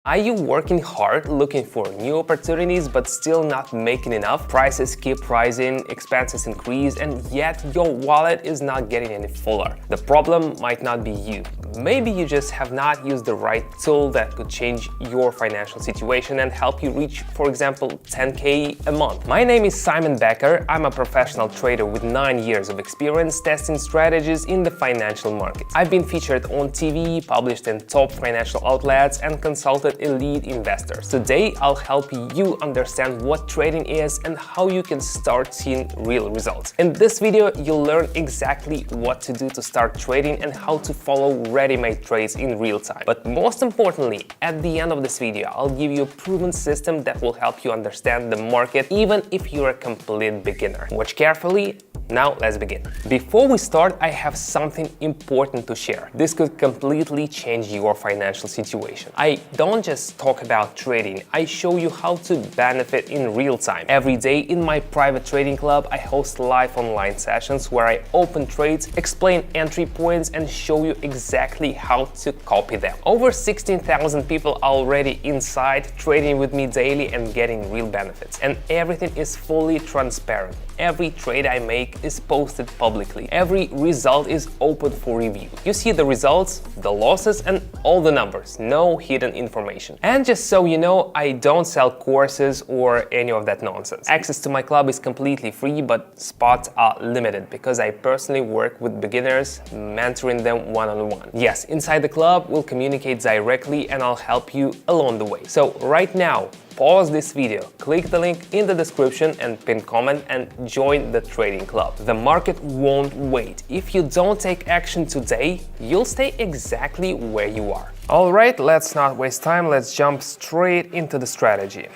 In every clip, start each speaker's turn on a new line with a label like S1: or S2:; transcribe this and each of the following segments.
S1: Are you working hard looking for new opportunities but still not making enough? Prices keep rising, expenses increase, and yet your wallet is not getting any fuller. The problem might not be you. Maybe you just have not used the right tool that could change your financial situation and help you reach, for example, 10K a month. My name is Simon Becker. I'm a professional trader with 9 years of experience testing strategies in the financial market. I've been featured on TV, published in top financial outlets, and consulted elite investors. Today, I'll help you understand what trading is and how you can start seeing real results. In this video, you'll learn exactly what to do to start trading and how to follow ready-made trades in real time. But most importantly, at the end of this video, I'll give you a proven system that will help you understand the market even if you're a complete beginner. Watch carefully. Now let's begin. Before we start, I have something important to share. This could completely change your financial situation. I don't just talk about trading, I show you how to benefit in real time. Every day in my private trading club, I host live online sessions where I open trades, explain entry points, and show you exactly how to copy them. Over 16,000 people are already inside, trading with me daily and getting real benefits. And everything is fully transparent. Every trade I make is posted publicly. Every result is open for review. You see the results, the losses, and all the numbers. No hidden information. And just so you know, I don't sell courses or any of that nonsense. Access to my club is completely free, but spots are limited because I personally work with beginners, mentoring them one-on-one. Yes, inside the club, we'll communicate directly and I'll help you along the way. So right now, pause this video, click the link in the description and pin comment and join the trading club. The market won't wait. If you don't take action today, you'll stay exactly where you are. Alright, let's not waste time, let's jump straight into the strategy.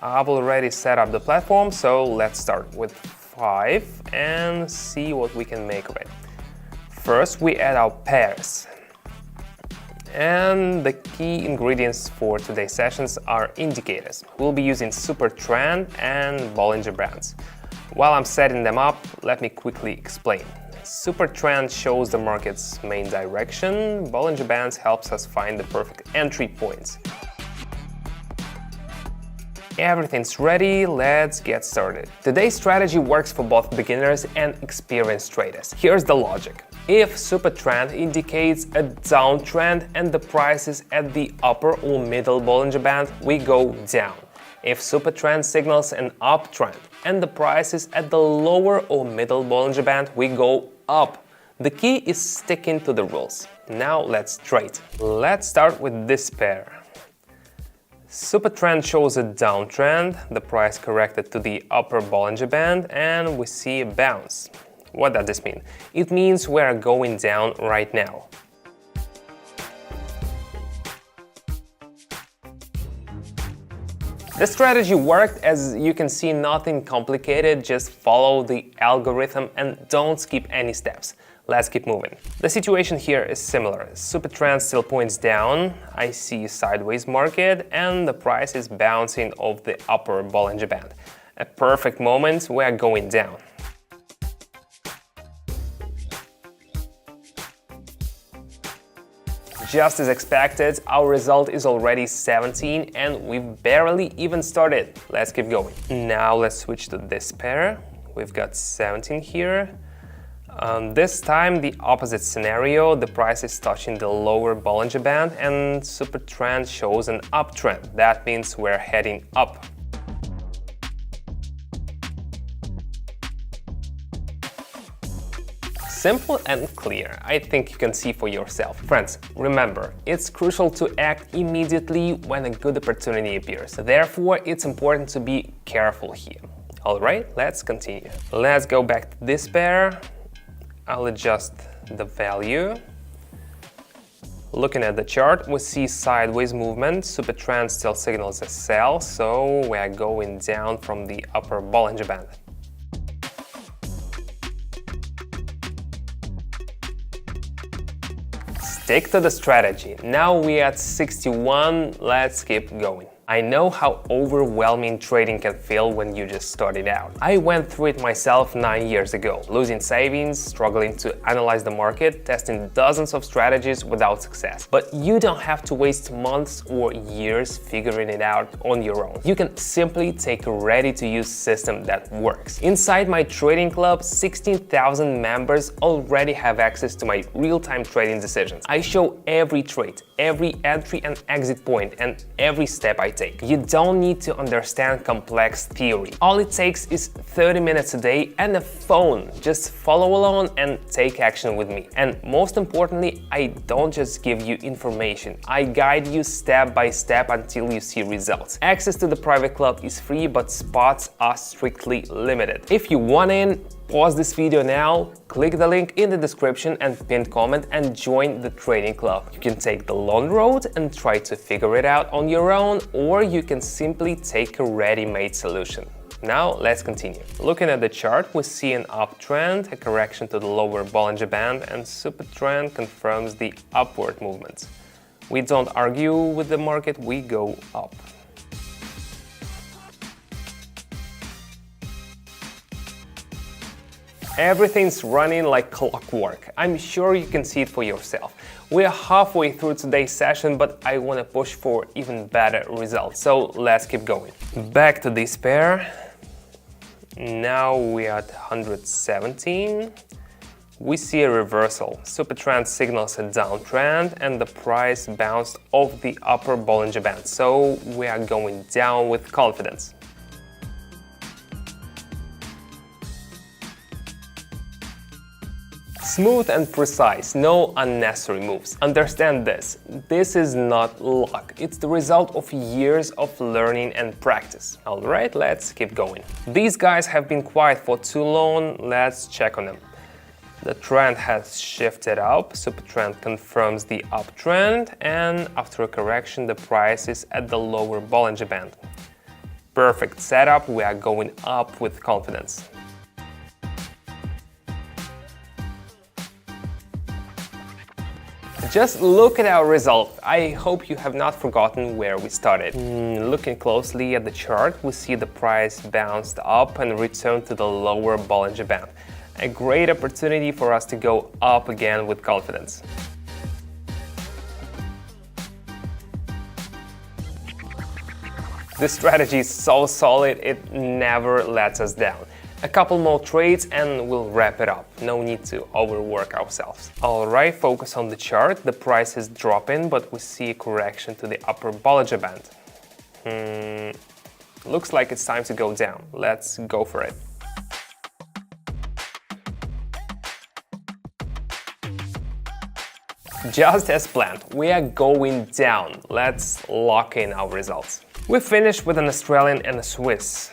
S1: I've already set up the platform, so let's start with 5 and see what we can make of it. First, we add our pairs. And the key ingredients for today's sessions are indicators. We'll be using Super Trend and Bollinger Bands. While I'm setting them up, let me quickly explain. Super Trend shows the market's main direction. Bollinger Bands helps us find the perfect entry points. Everything's ready, let's get started. Today's strategy works for both beginners and experienced traders. Here's the logic. If Super Trend indicates a downtrend and the price is at the upper or middle Bollinger Band, we go down. If Super Trend signals an uptrend and the price is at the lower or middle Bollinger Band, we go up. The key is sticking to the rules. Now let's trade. Let's start with this pair. Super Trend shows a downtrend, the price corrected to the upper Bollinger Band, and we see a bounce. What does this mean? It means we're going down right now. The strategy worked. As you can see, nothing complicated, just follow the algorithm and don't skip any steps. Let's keep moving. The situation here is similar. Super Trend still points down, I see sideways market, and the price is bouncing off the upper Bollinger Band. A perfect moment, we're going down. Just as expected, our result is already 17 and we've barely even started. Let's keep going. Now let's switch to this pair. We've got 17 here. This time the opposite scenario, the price is touching the lower Bollinger Band and Super Trend shows an uptrend. That means we're heading up. Simple and clear. I think you can see for yourself. Friends, remember, it's crucial to act immediately when a good opportunity appears. Therefore, it's important to be careful here. Alright, let's continue. Let's go back to this pair. I'll adjust the value. Looking at the chart, we see sideways movement. Super Trend still signals a sell, so we are going down from the upper Bollinger Band. Stick to the strategy. Now we're at 61, let's keep going. I know how overwhelming trading can feel when you just started out. I went through it myself 9 years ago, losing savings, struggling to analyze the market, testing dozens of strategies without success. But you don't have to waste months or years figuring it out on your own. You can simply take a ready-to-use system that works. Inside my trading club, 16,000 members already have access to my real-time trading decisions. I show every trade, every entry and exit point, and every step I take. You don't need to understand complex theory. All it takes is 30 minutes a day and a phone. Just follow along and take action with me. And most importantly, I don't just give you information. I guide you step by step until you see results. Access to the private club is free, but spots are strictly limited. If you want in, pause this video now, click the link in the description and pinned comment and join the trading club. You can take the long road and try to figure it out on your own, or you can simply take a ready-made solution. Now let's continue. Looking at the chart, we see an uptrend, a correction to the lower Bollinger Band, and super trend confirms the upward movement. We don't argue with the market, we go up. Everything's running like clockwork. I'm sure you can see it for yourself. We are halfway through today's session, but I want to push for even better results. So let's keep going. Back to this pair. Now we are at 117. We see a reversal. Super trend signals a downtrend and the price bounced off the upper Bollinger Band. So we are going down with confidence. Smooth and precise, no unnecessary moves. Understand this is not luck, it's the result of years of learning and practice. Alright, let's keep going. These guys have been quiet for too long, let's check on them. The trend has shifted up, super trend confirms the uptrend, and after a correction the price is at the lower Bollinger Band. Perfect setup, we are going up with confidence. Just look at our result. I hope you have not forgotten where we started. Looking closely at the chart, we see the price bounced up and returned to the lower Bollinger Band. A great opportunity for us to go up again with confidence. This strategy is so solid, it never lets us down. A couple more trades and we'll wrap it up. No need to overwork ourselves. Alright, focus on the chart. The price is dropping, but we see a correction to the upper Bollinger Band. Looks like it's time to go down. Let's go for it. Just as planned, we are going down. Let's lock in our results. We finished with an Australian and a Swiss.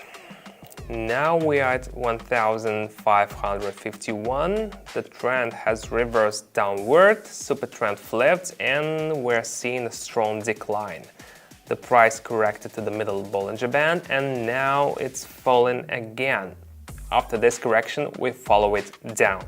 S1: Now we are at 1,551. The trend has reversed downward, super trend flipped, and we're seeing a strong decline. The price corrected to the middle Bollinger Band, and now it's fallen again. After this correction, we follow it down.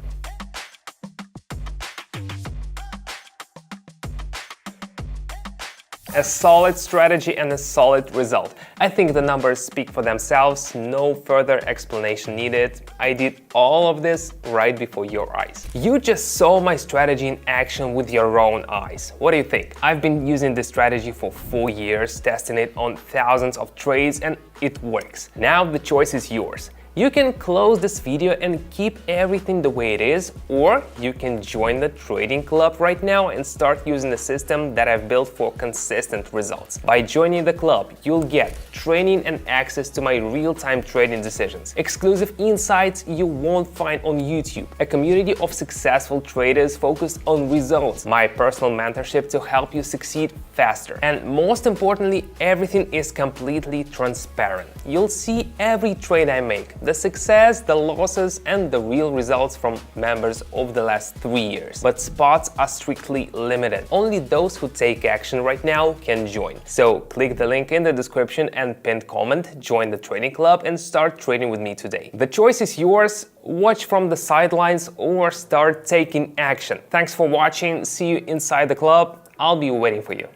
S1: A solid strategy and a solid result. I think the numbers speak for themselves, no further explanation needed. I did all of this right before your eyes. You just saw my strategy in action with your own eyes. What do you think? I've been using this strategy for 4 years, testing it on thousands of trades, and it works. Now the choice is yours. You can close this video and keep everything the way it is, or you can join the trading club right now and start using the system that I've built for consistent results. By joining the club, you'll get training and access to my real-time trading decisions, exclusive insights you won't find on YouTube, a community of successful traders focused on results, my personal mentorship to help you succeed faster, and most importantly, everything is completely transparent. You'll see every trade I make, the success, the losses, and the real results from members over the last 3 years. But spots are strictly limited. Only those who take action right now can join. So click the link in the description and pinned comment, join the trading club, and start trading with me today. The choice is yours. Watch from the sidelines or start taking action. Thanks for watching. See you inside the club. I'll be waiting for you.